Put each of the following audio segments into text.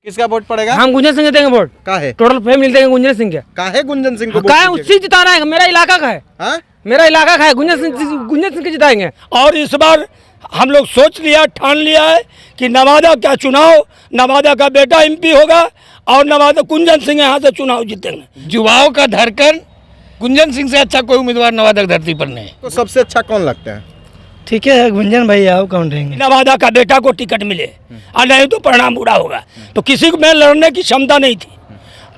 किसका वोट पड़ेगा? हम गुंजन सिंह देंगे वोट। काहे? टोटल फैमिली देंगे गुंजन सिंह के। काहे गुंजन सिंह को वोट काहे दीजिएगा? उससे जिताना है, मेरा इलाका का है। हाँ? मेरा इलाका का है, गुंजन सिंह के जिताएंगे। और इस बार हम लोग सोच लिया, ठान लिया है कि नवादा का चुनाव, नवादा का बेटा एमपी होगा और नवादा गुंजन सिंह यहाँ से चुनाव जीतेंगे। युवाओं का धड़कन गुंजन सिंह से अच्छा कोई उम्मीदवार नवादा की धरती पर नहीं। तो सबसे अच्छा कौन लगता है? ठीक है, गुंजन भाई आओ, कौन रहेंगे? नवादा का बेटा को टिकट मिले और नहीं तो परिणाम बुरा होगा। तो किसी में लड़ने की क्षमता नहीं थी,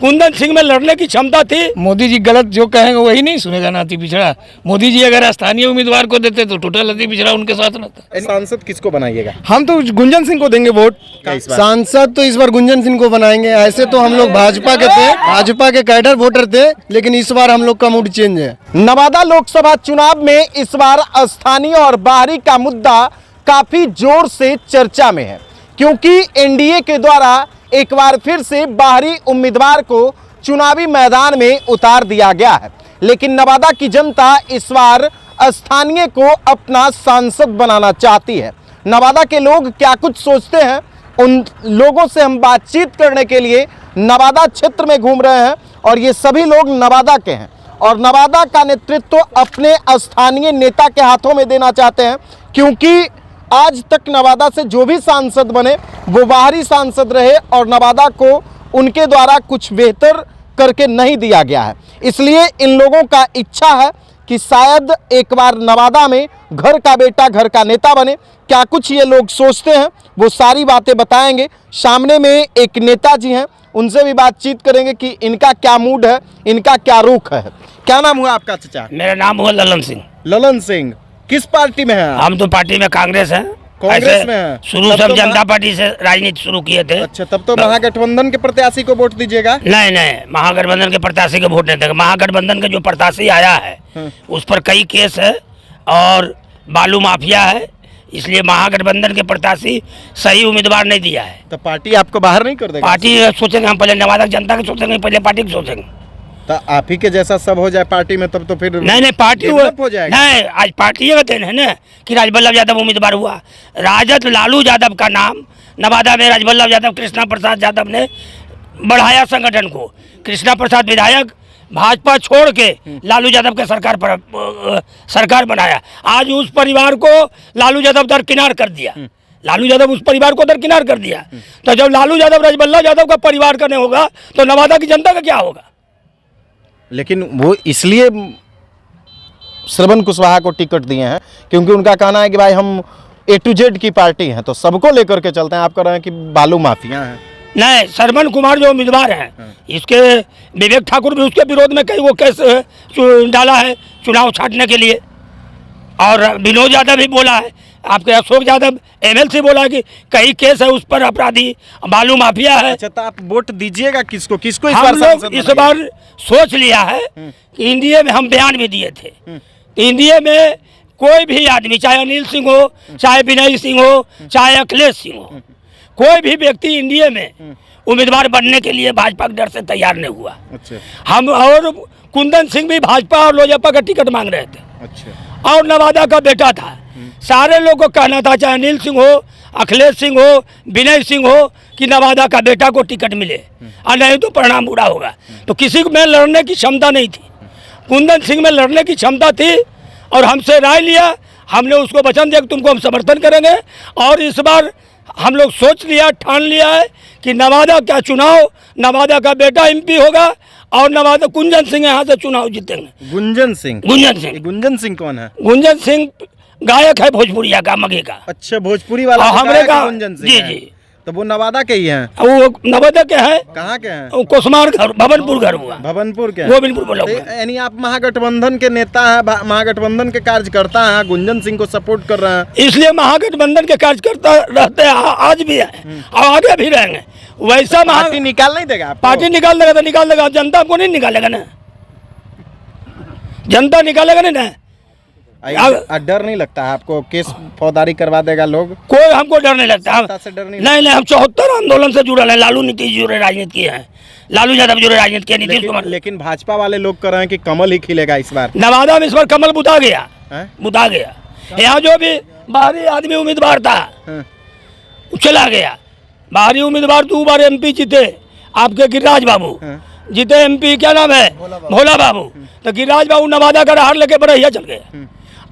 गुंजन सिंह में लड़ने की क्षमता थी। मोदी जी गलत जो कहेंगे वही नहीं सुनेगा ना अति पिछड़ा। मोदी जी अगर स्थानीय उम्मीदवार को देते तो टोटल अति पिछड़ा उनके साथ रहता। सांसद किसको बनाइएगा? हम तो गुंजन सिंह को देंगे वोट। इस बार? सांसद तो इस बार गुंजन सिंह को बनाएंगे। ऐसे तो हम लोग भाजपा के थे, भाजपा के कैडर वोटर थे, लेकिन इस बार हम लोग का मूड चेंज है। नवादा लोकसभा चुनाव में इस बार स्थानीय और बाहरी का मुद्दा काफी जोर से चर्चा में है, क्योंकि एनडीए के द्वारा एक बार फिर से बाहरी उम्मीदवार को चुनावी मैदान में उतार दिया गया है। लेकिन नवादा की जनता इस बार स्थानीय को अपना सांसद बनाना चाहती है। नवादा के लोग क्या कुछ सोचते हैं, उन लोगों से हम बातचीत करने के लिए नवादा क्षेत्र में घूम रहे हैं और ये सभी लोग नवादा के हैं और नवादा का नेतृत्व अपने स्थानीय नेता के हाथों में देना चाहते हैं, क्योंकि आज तक नवादा से जो भी सांसद बने वो बाहरी सांसद रहे और नवादा को उनके द्वारा कुछ बेहतर करके नहीं दिया गया है। इसलिए इन लोगों का इच्छा है कि शायद एक बार नवादा में घर का बेटा घर का नेता बने। क्या कुछ ये लोग सोचते हैं वो सारी बातें बताएंगे। सामने में एक नेताजी हैं, उनसे भी बातचीत करेंगे कि इनका क्या मूड है, इनका क्या रुख है। क्या नाम हुआ आपका चाचा? मेरा नाम हुआ ललन सिंह। ललन सिंह किस पार्टी में है? हम तो पार्टी में कांग्रेस हैं। कांग्रेस में है? शुरू से हम जनता पार्टी से राजनीति शुरू किए थे। अच्छा, तब तो महागठबंधन के प्रत्याशी को वोट दीजिएगा? नहीं नहीं, महागठबंधन के प्रत्याशी को वोट नहीं देंगे। महागठबंधन का जो प्रत्याशी आया है उस पर कई केस है और बालू माफिया है, इसलिए महागठबंधन के प्रत्याशी सही उम्मीदवार नहीं दिया है। तो पार्टी आपको बाहर नहीं कर देगा? पार्टी सोचेंगे, हम पहले नवादा जनता के सोचेंगे, पहले पार्टी के सोचेंगे। तो आप ही के जैसा सब हो जाए पार्टी में, तब तो फिर नहीं पार्टी हो जाएगा। नहीं, आज पार्टी का दिन है ना कि राजवल्लभ यादव उम्मीदवार हुआ। राजद लालू यादव का नाम नवादा में राजवल्लभ यादव, कृष्णा प्रसाद यादव ने बढ़ाया संगठन को। कृष्णा प्रसाद विधायक भाजपा छोड़ के लालू यादव के सरकार बनाया। आज उस परिवार को लालू यादव दरकिनार कर दिया। लालू यादव उस परिवार को दरकिनार कर दिया। तो जब लालू यादव राजवल्लभ यादव का परिवार का नहीं होगा तो नवादा की जनता का क्या होगा? लेकिन वो इसलिए श्रवण कुशवाहा को टिकट दिए हैं क्योंकि उनका कहना है कि भाई हम A to Z की पार्टी हैं, तो सबको लेकर के चलते हैं। आप कह रहे हैं कि बालू माफिया हैं। नहीं, श्रवण कुमार जो उम्मीदवार हैं, इसके विवेक ठाकुर भी उसके विरोध में कई वो केस डाला है चुनाव छाटने के लिए। और विनोद यादव भी बोला है, आपके अशोक यादव MLC बोला है कि कई केस है उस पर अपराधी, बालू माफिया है। अच्छा, तो आप वोट दीजिएगा किसको? किसको इस हम बार लोग सांसद इस बनाइएगा? बार सोच लिया है कि इंडिया में हम बयान भी दिए थे, इंडिया में कोई भी आदमी, चाहे अनिल सिंह हो, चाहे विनय सिंह हो, चाहे अखिलेश सिंह हो, कोई भी व्यक्ति इंडिया में उम्मीदवार बनने के लिए भाजपा के डर से तैयार नहीं हुआ। अच्छा, हम और कुंदन सिंह भी भाजपा और लोजपा का टिकट मांग रहे थे। अच्छा, और नवादा का बेटा था, सारे लोगों को कहना था, चाहे अनिल सिंह हो, अखिलेश सिंह हो, विनय सिंह हो, कि नवादा का बेटा को टिकट मिले और नहीं तो परिणाम बुरा होगा। तो किसी में लड़ने की क्षमता नहीं थी, कुंदन सिंह में लड़ने की क्षमता थी और हमसे राय लिया। हमने उसको वचन दिया कि तुमको हम समर्थन करेंगे। और इस बार हम लोग सोच लिया, ठान लिया है कि नवादा का चुनाव, नवादा का बेटा MP होगा और नवादा गुंजन सिंह यहाँ से चुनाव जीतेंगे। गुंजन सिंह? गुंजन सिंह कौन है? गुंजन सिंह गायक है भोजपुरिया का, मगे का। अच्छा, भोजपुरी वाला हमरे का गुंजन सिंह जी है। जी, तो वो नवादा के ही हैं? वो नवादा के हैं। कहाँ के हैं? कोसमार घर, भवनपुर घर हुआ, भवनपुर के हैं। गोविंदपुर बोला हुआ। यानी आप महागठबंधन के नेता हैं, महागठबंधन के कार्यकर्ता हैं, गुंजन सिंह को सपोर्ट कर रहे हैं, इसलिए महागठबंधन के कार्यकर्ता रहते हैं, आज भी हैं और आगे भी रहेंगे। वैसा पार्टी निकाल नहीं देगा आपको? पार्टी निकाल देगा तो निकाल देगा, जनता को नहीं निकालेगा ना, जनता निकालेगा नहीं ना। डर नहीं लगता है आपको? केस फौजदारी करवा देगा लोग? कोई हमको डर नहीं लगता। सत्ता से डर नहीं? नहीं, हम 74 आंदोलन से जुड़े हैं। लालू नीतीश जुड़े राजनीति किए हैं, लालू यादव जुड़े राजनीति किए, नीतीश कुमार। लेकिन भाजपा वाले लोग कह रहे हैं कि कमल ही खिलेगा इस बार। नवादा में इस बार कमल बुता गया, बुता गया। यहाँ जो भी बाहरी आदमी उम्मीदवार था चला गया। बाहरी उम्मीदवार 2 बार MP जीते आपके गिरिराज बाबू, जीते MP क्या नाम है भोला बाबू। तो गिरिराज बाबू नवादा का हार लेके बरैया चल गए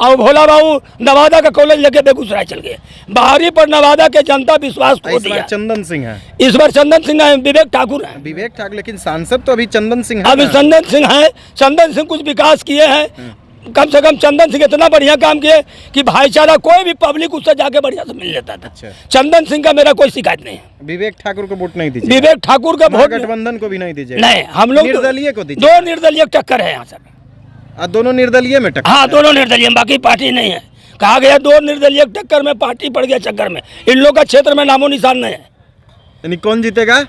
और भोला बाबू नवादा का कॉलेज लेके बेगूसराय चल गए। बाहरी पर नवादा के जनता विश्वास खो दिया। चंदन सिंह है, इस बार चंदन सिंह है, विवेक ठाकुर है। विवेक ठाकुर, लेकिन सांसद तो अभी चंदन सिंह है अभी ना? चंदन सिंह है। चंदन सिंह कुछ विकास किए हैं, कम से कम चंदन सिंह इतना बढ़िया काम किए कि भाईचारा कोई भी पब्लिक उससे जाके बढ़िया से मिल लेता था। अच्छा। चंदन सिंह का मेरा कोई शिकायत नहीं है। विवेक ठाकुर को वोट नहीं दीजिए, विवेक ठाकुर का वोट गठबंधन को भी नहीं दीजिए, नहीं, हम लोग निर्दलीय को दीजिए। 2 निर्दलीय टक्कर है यहाँ सर। दोनों निर्दलीय में टक्कर? हाँ, दोनों निर्दलीय, बाकी पार्टी नहीं है। कहा गया 2 निर्दलीय टक्कर में पार्टी पड़ गया चक्कर में। इन लोग का क्षेत्र में नामो निशान नहीं है। यानी कौन जीतेगा?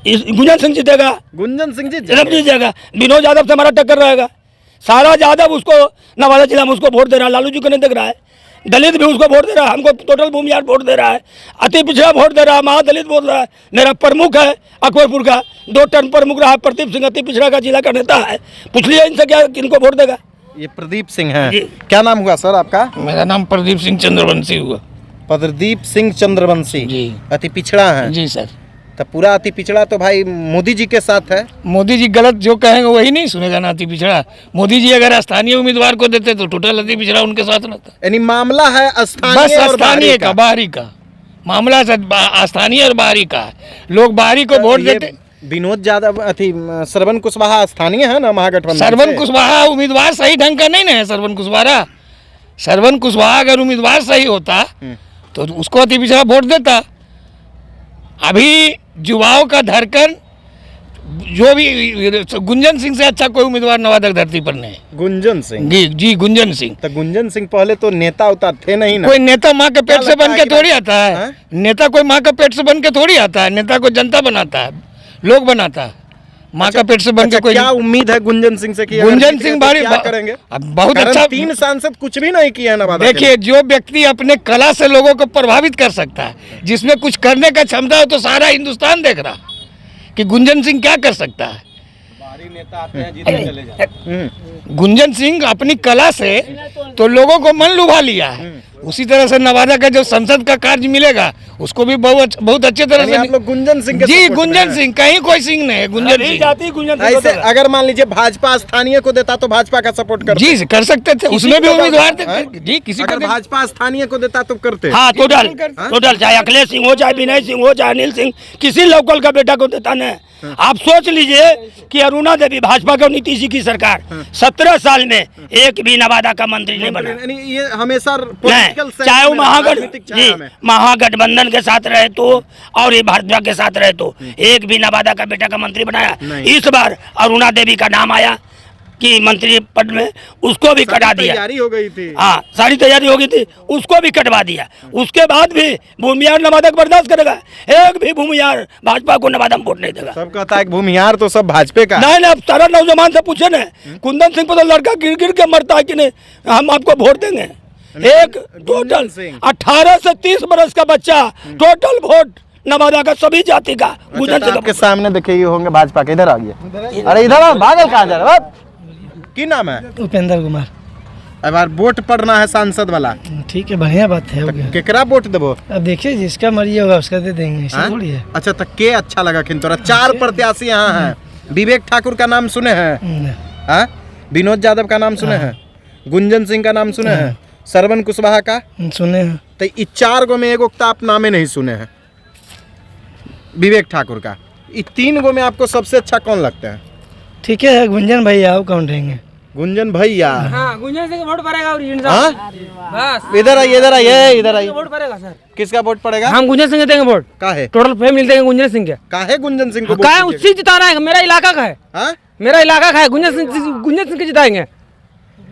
गुंजन सिंह जीतेगा, गुंजन सिंह जीत जी जाएगा। विनोद यादव से हमारा टक्कर रहेगा। सारा यादव उसको नवादा जिला में उसको वोट दे रहा है, लालू जी को नहीं देख रहा है। दलित भी उसको वोट दे रहा है, हमको टोटल भूमियार वोट दे रहा है, अति पिछड़ा वोट दे रहा है, महादलित बोल रहा है। मेरा प्रमुख है अकबरपुर का, 2 टर्म प्रमुख रहा, प्रदीप सिंह अति पिछड़ा का जिला का नेता है। पूछ लिया इनसे क्या किनको वोट देगा। ये प्रदीप सिंह है। जी। क्या नाम हुआ सर आपका? मेरा नाम प्रदीप सिंह चंद्रवंशी हुआ। प्रदीप सिंह चंद्रवंशी जी। अति पिछड़ा है। जी सर। तो पूरा अति पिछड़ा तो भाई मोदी जी के साथ है। मोदी जी गलत जो कहेंगे वही नहीं सुनेगा ना अति पिछड़ा। मोदी जी अगर स्थानीय उम्मीदवार को देते तो टोटल अति पिछड़ा उनके साथ रहता। यानी मामला है बस स्थानीय और स्थानीय का, बाहरी का मामला स्थानीय और बाहरी का है। लोग बाहरी को वोट देते। विनोद यादव अति श्रवण कुशवाहा स्थानीय है ना महागठबंधन श्रवण से? कुशवाहा उम्मीदवार सही ढंग का नहीं ना है। श्रवण कुशवाहा अगर उम्मीदवार सही होता तो उसको अति पिछड़ा वोट देता। अभी युवाओं का धड़कन जो भी गुंजन सिंह से अच्छा कोई उम्मीदवार नवादा की धरती पर नहीं है। गुंजन सिंह जी गुंजन सिंह। तो गुंजन सिंह पहले तो नेता उता थे नहीं ना। कोई नेता माँ के पेट क्या से लगता बन है के कि थोड़ी भाई- आता है। हाँ? नेता कोई माँ का पेट से बन के थोड़ी आता है। नेता को जनता बनाता है, लोग बनाता है। माँ का पेट से बन के अच्छा, कोई क्या उम्मीद है गुंजन सिंह से कि अगर गुंजन जीत सिंह गए तो भारी क्या करेंगे? अब बहुत कारण अच्छा 3 सांसद कुछ भी नहीं किया है नवादा के देखिए, जो व्यक्ति अपने कला से लोगों को प्रभावित कर सकता है, जिसमें कुछ करने का क्षमता हो, तो सारा हिंदुस्तान देख रहा कि गुंजन सिंह क्या कर सकता है। गुंजन सिंह अपनी कला से तो लोगों को मन लुभा लिया है। उसी तरह से नवादा का जो संसद का कार्य मिलेगा उसको भी बहुत अच्छे तरह यानी से आप लोग गुंजन सिंह के जी support में गुंजन हैं। सिंह, कहीं कोई सिंह नहीं है। गुंजन नहीं सिंह जाती गुंजन सिंह को ऐसे देगा। अगर मान लीजिए भाजपा स्थानीय को देता तो भाजपा का सपोर्ट करते? जी कर सकते थे, उसमें भी उम्मीदवार थे। हैं? जी किसी अगर को भाजपा स्थानीय को देता तो करते? हाँ, टोटल चाहे अखिलेश सिंह हो, चाहे विनय सिंह हो, चाहे अनिल सिंह, किसी लोकल का बेटा को देता नहीं। आप सोच लीजिए कि अरुणा देवी भाजपा का नीतीश जी की सरकार 17 साल में एक भी नवादा का मंत्री नहीं बना। यानी ये हमेशा नहीं, political sense चाहे वो में, राजनीतिक छाया जी में। महागठबंधन के साथ रहे तो और ये भाजपा के साथ रहे तो एक भी नवादा का बेटा का मंत्री बनाया। नहीं। इस बार अरुणा देवी का नाम आया कि मंत्री पद में, उसको भी कटा दिया। तैयारी हो गई थी। हाँ, सारी तैयारी हो गई थी, उसको भी कटवा दिया। उसके बाद भी भूमियार नवादा को बर्दाश्त करेगा? एक भी भूमियार भाजपा को नवादा में वोट नहीं देगा। सब कहता है कि भूमिहार तो सब भाजपा का। नहीं, अब सारा नौजवान से पूछे ना, कुंदन सिंह पर तो लड़का गिर गिर के मरता है कि नहीं, हम आपको वोट देंगे। एक टोटल सिंह। 18 से 30 बरस का बच्चा, टोटल वोट नवादा का सभी जाति का गुंजन तो सिंह आपके का। सामने देखिए ये होंगे भाजपा के। इधर आ गया, अरे इधर आ, भागल कहाँ जा रहा है? की नाम है? उपेंद्र कुमार। अब बार वोट पड़ना है सांसद वाला, ठीक है, बढ़िया बात है, हो गया। केकरा वोट देबो? अब देखिए जिसका मर्जी होगा उसका दे देंगे, ऐसा हाँ? थोड़ी है। अच्छा तो के अच्छा लगा खिंतोरा? 4 प्रत्याशी यहाँ हैं। विवेक ठाकुर का नाम सुने हैं? हाँ? विनोद यादव का नाम सुने हैं? गुंजन सिंह का नाम सुने हैं? श्रवण कुशवाहा का? सुने हैं। तो इस 4 गो में एगो तो आप नामे नहीं सुने हैं विवेक ठाकुर का। इस 3 गो में आपको सबसे अच्छा कौन लगता है? ठीक है, गुंजन भाई आओ कौन रहेंगे। गुंजन भैया। हाँ, गुंजन सिंह वोट पड़ेगा और हाँ? बस इधर आइए, इधर आइए, इधर आइए। वोट पड़ेगा सर। किसका वोट पड़ेगा? हम गुंजन सिंह देंगे वोट। काहे? टोटल फैमिली देंगे गुंजन सिंह के। काहे गुंजन सिंह को वोट क्या है, दीजिएगा? उससे जिताना है, मेरा इलाका का है। हाँ? मेरा इलाका का है, गुंजन सिंह के जिताएंगे।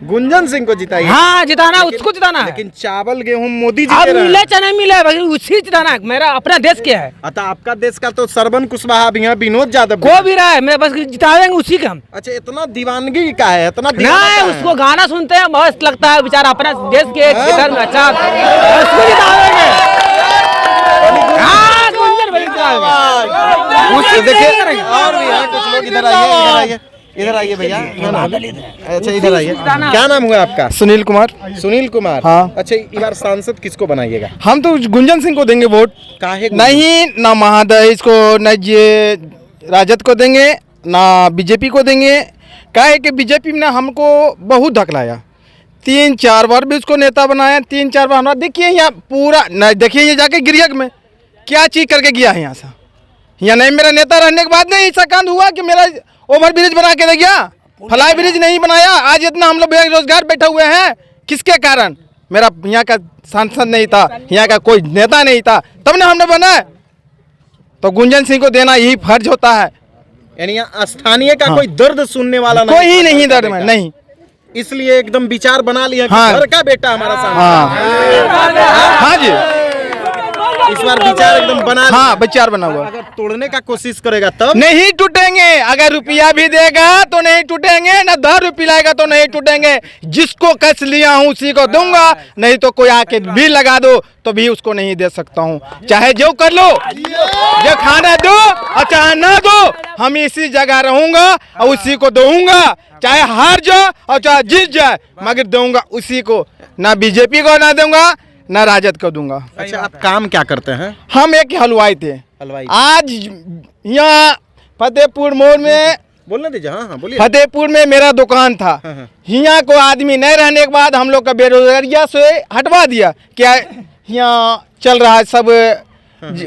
गुंजन सिंह को जिताइए। हाँ, जिताना है, उसको जिताना है। लेकिन चावल गेहूं मोदी जी अब दे रहे मिले हैं। चाहे नहीं मिले, बाकी उसी जिताना है। मेरा अपना देश क्या है, अतः आपका देश का तो श्रवण कुशवाहा भी है, विनोद यादव भी को है। भी रहा है, मैं बस जिताएंगे उसी का हम। अच्छा, इतना दीवानगी का है, इतना दीवाना नहीं, का है? उसको गाना सुनते हैं मस्त लगता है, बेचारा अपना देश के क्षेत्र में अच्छा, उसको जिताएंगे। हाँ, गुंजन भाई जिताएंगे। तो देखिए और भी है कुछ लोग। इधर आइए, इधर आइए। इधर आइए भैया। दलित है। अच्छा इधर आइए, क्या नाम हुआ आपका? सुनील कुमार। सुनील कुमार। हाँ। अच्छा इस बार सांसद किसको बनाइएगा? हम तो गुंजन सिंह को देंगे वोट। काहे को? नहीं ना महादेश को, न ये राजद को देंगे, ना बीजेपी को देंगे। क्या है कि बीजेपी ने हमको बहुत धकलाया, 3-4 बार भी उसको नेता बनाया, 3-4 बार हमारा। देखिए यहाँ पूरा न, देखिए ये जाके गिरियक में क्या चीज करके गया है यहाँ से। यहाँ नहीं मेरा नेता रहने के बाद नहीं ऐसा कांड हुआ कि मेरा ओवर ब्रिज बना के दे गया, फ्लाई ब्रिज नहीं बनाया। आज इतना हम लोग बेरोजगार बैठे हुए हैं, किसके कारण? मेरा यहाँ का सांसद नहीं था, यहाँ का कोई नेता नहीं था, तब ना हमने बनाया। तो गुंजन सिंह को देना यही फर्ज होता है। यानी यहाँ स्थानीय का हाँ। कोई दर्द सुनने वाला कोई ही नहीं दर्द का में बेटा। नहीं, इसलिए एकदम विचार बना लिया कि हाँ। घर का बेटा हमारा सांसद। हाँ हाँ जी, इस बार विचार एकदम बना लिया। हाँ विचार बना हुआ। अगर तोड़ने का कोशिश करेगा तब नहीं टूटेंगे, अगर रुपया भी देगा तो नहीं टूटेंगे, ना 10 रुपये लाएगा तो नहीं टूटेंगे। जिसको कस लिया हूँ उसी को दूंगा, नहीं तो कोई आके भी लगा दो तो भी उसको नहीं दे सकता हूँ। चाहे जो कर लो, जो खाना दो और चाहे ना दो, हम इसी जगह रहूंगा और उसी को दूंगा। चाहे हार जाए और चाहे जीत जाए, मगर दूंगा उसी को, ना बीजेपी को ना दूंगा, ना राजद को दूंगा। अच्छा आप काम क्या करते हैं? हम एक हलवाई थे। हलवाई। आज यहाँ फतेहपुर मोड़ में, बोलने दीजिए। हाँ हाँ बोलिए। फतेहपुर में मेरा दुकान था। हाँ। यहाँ को आदमी नहीं रहने के बाद हम लोग का बेरोजगारिया से हटवा दिया। क्या यहाँ चल रहा है सब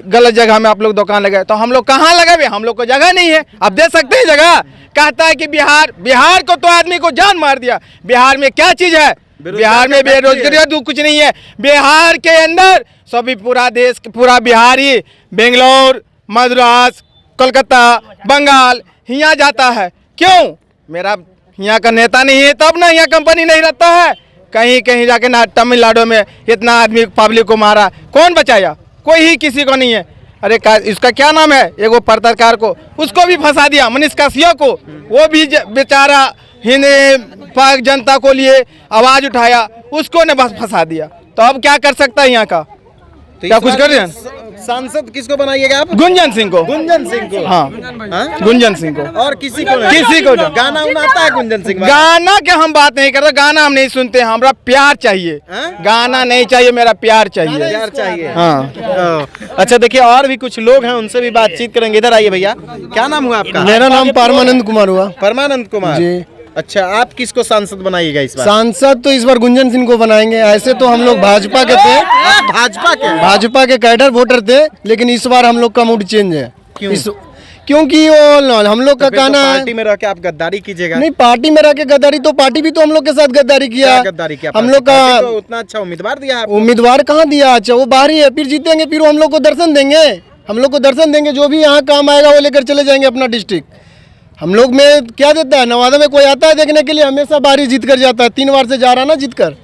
गलत जगह में आप लोग दुकान लगाए, तो हम लोग कहाँ लगाए? हम लोग को जगह नहीं है। अब दे सकते हैं जगह? कहता है कि बिहार को तो आदमी को जान मार दिया। बिहार में क्या चीज है? बिहार में बेरोजगारी तो कुछ नहीं है। बिहार के अंदर सभी पूरा देश, पूरा बिहारी बेंगलोर, मद्रास, कोलकाता, बंगाल यहाँ जाता है। क्यों? मेरा यहाँ का नेता नहीं है, तब ना यहाँ कंपनी नहीं रहता है। कहीं कहीं जाके ना तमिलनाडु में इतना आदमी पब्लिक को मारा, कौन बचाया? कोई ही किसी को नहीं है। अरे इसका क्या नाम है, एगो पत्रकार को उसको भी फंसा दिया, मनीष कासिया को। वो भी बेचारा हिंद पाक जनता को लिए आवाज उठाया, उसको ने बस फंसा दिया। तो अब क्या कर सकता है यहाँ का? तो क्या इस कुछ बार कर रहे हैं? सांसद किसको बनाइएगा आप? गुंजन सिंह को। गुंजन सिंह को। हाँ हाँ? गुंजन सिंह को। और किसी को नहीं? किसी को नहीं। गाना उना आता है गुंजन सिंह? गाना के हम बात नहीं कर रहे, गाना हम नहीं सुनते, हमरा प्यार चाहिए। हाँ? गाना नहीं चाहिए, मेरा प्यार चाहिए। प्यार चाहिए। हाँ। अच्छा देखिए और भी कुछ लोग हैं, उनसे भी बातचीत करेंगे। इधर आइए भैया, क्या नाम हुआ आपका? मेरा नाम परमानंद कुमार हुआ। परमानंद कुमार जी। अच्छा आप किसको सांसद बनाइएगा इस बार? सांसद तो इस बार गुंजन सिंह को बनाएंगे। ऐसे तो हम लोग भाजपा के थे, आप भाजपा के? भाजपा के कैडर वोटर थे, लेकिन इस बार हम लोग का मूड चेंज है। क्यों? क्योंकि वो हम लोग का तो फिर तो कहना है, पार्टी में रह के आप गद्दारी कीजिएगा। नहीं पार्टी में रह के गद्दारी, तो पार्टी भी तो हम लोग के साथ गद्दारी किया। क्या गद्दारी किया? हम लोग पार्टी का को उतना अच्छा उम्मीदवार दिया आपको? उम्मीदवार कहाँ दिया? अच्छा वो बाहर ही है, फिर जीतेंगे, फिर वो हम लोग को दर्शन देंगे। हम लोग को दर्शन देंगे, जो भी यहाँ काम आएगा वो लेकर चले जाएंगे अपना डिस्ट्रिक्ट। हम लोग में क्या देता है, नवादा में कोई आता है देखने के लिए, हमेशा बारी जीत कर जाता है। 3 बार से जा रहा ना जीत कर।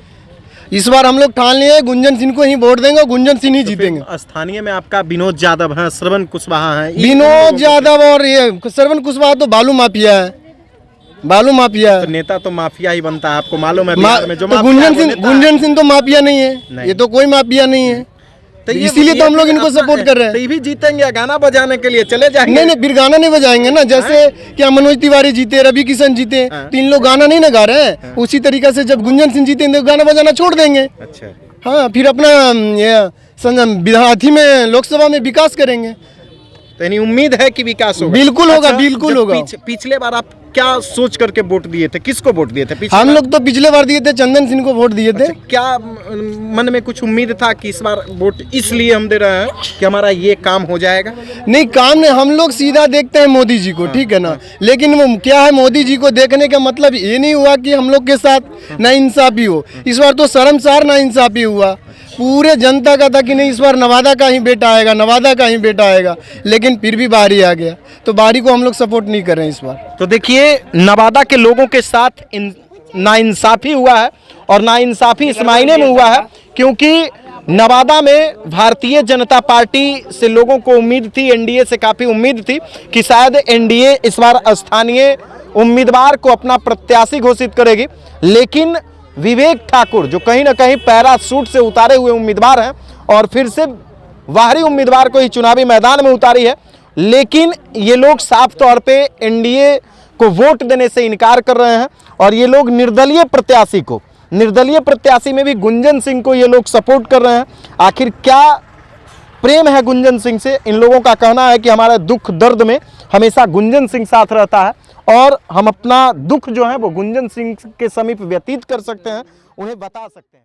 इस बार हम लोग ठान लिए गुंजन सिंह को ही वोट देंगे और गुंजन सिंह ही जीतेंगे। स्थानीय में आपका विनोद यादव है, श्रवण कुशवाहा है। विनोद यादव और ये श्रवण कुशवाहा तो बालू माफिया है, बालू माफिया है। तो नेता तो माफिया ही बनता है, आपको मालूम है बिहार में जो तो माफिया है, वो नेता है। गुंजन सिंह तो माफिया नहीं है। नहीं। ये तो कोई माफिया नहीं है। तो ये- इसीलिए तो हम लोग ये इनको अपना सपोर्ट है। कर रहे हैं। तो ये भी जीतेंगे, गाना बजाने के लिए चले जाएंगे। नहीं नहीं, फिर गाना नहीं बजाएंगे ना। जैसे क्या मनोज तिवारी जीते, रवि किशन जीते, हाँ। तो इन लोग गाना नहीं ना गा रहे हैं। उसी तरीके से जब गुंजन सिंह जीते तो गाना बजाना छोड़ देंगे। अच्छा हाँ, फिर अपना विधार्थी में लोकसभा में विकास करेंगे। तो यानी उम्मीद है कि विकास होगा। बिल्कुल होगा, बिल्कुल जब होगा। पिछले बार आप क्या सोच करके वोट दिए थे, किसको वोट दिए थे पिछले हम बार? लोग तो पिछले बार दिए थे, चंदन सिंह को वोट दिए थे। अच्छा, क्या मन में कुछ उम्मीद था कि इस बार वोट इसलिए हम दे रहे हैं कि हमारा ये काम हो जाएगा? नहीं काम नहीं, हम लोग सीधा देखते हैं मोदी जी को, ठीक है ना। लेकिन वो क्या है, मोदी जी को देखने का मतलब ये नहीं हुआ कि हम लोग के साथ नाइंसाफी हो। इस बार तो शर्मसार नाइंसाफी हुआ। पूरे जनता का था कि नहीं इस बार नवादा का ही बेटा आएगा, नवादा का ही बेटा आएगा, लेकिन फिर भी बारी आ गया। तो बारी को हम लोग सपोर्ट नहीं कर रहे हैं इस बार। तो देखिए नवादा के लोगों के साथ नाइंसाफी हुआ है, और नाइंसाफी इस मायने में हुआ है क्योंकि नवादा में भारतीय जनता पार्टी से लोगों को उम्मीद थी, एनडीए से काफ़ी उम्मीद थी कि शायद एनडीए इस बार स्थानीय उम्मीदवार को अपना प्रत्याशी घोषित करेगी। लेकिन विवेक ठाकुर जो कहीं ना कहीं पैराशूट से उतारे हुए उम्मीदवार हैं और फिर से बाहरी उम्मीदवार को ही चुनावी मैदान में उतारी है। लेकिन ये लोग साफ तौर पे एनडीए को वोट देने से इनकार कर रहे हैं और ये लोग निर्दलीय प्रत्याशी में भी गुंजन सिंह को ये लोग सपोर्ट कर रहे हैं। आखिर क्या प्रेम है गुंजन सिंह से? इन लोगों का कहना है कि हमारे दुख दर्द में हमेशा गुंजन सिंह साथ रहता है और हम अपना दुख जो है वो गुंजन सिंह के समीप व्यतीत कर सकते हैं, उन्हें बता सकते हैं।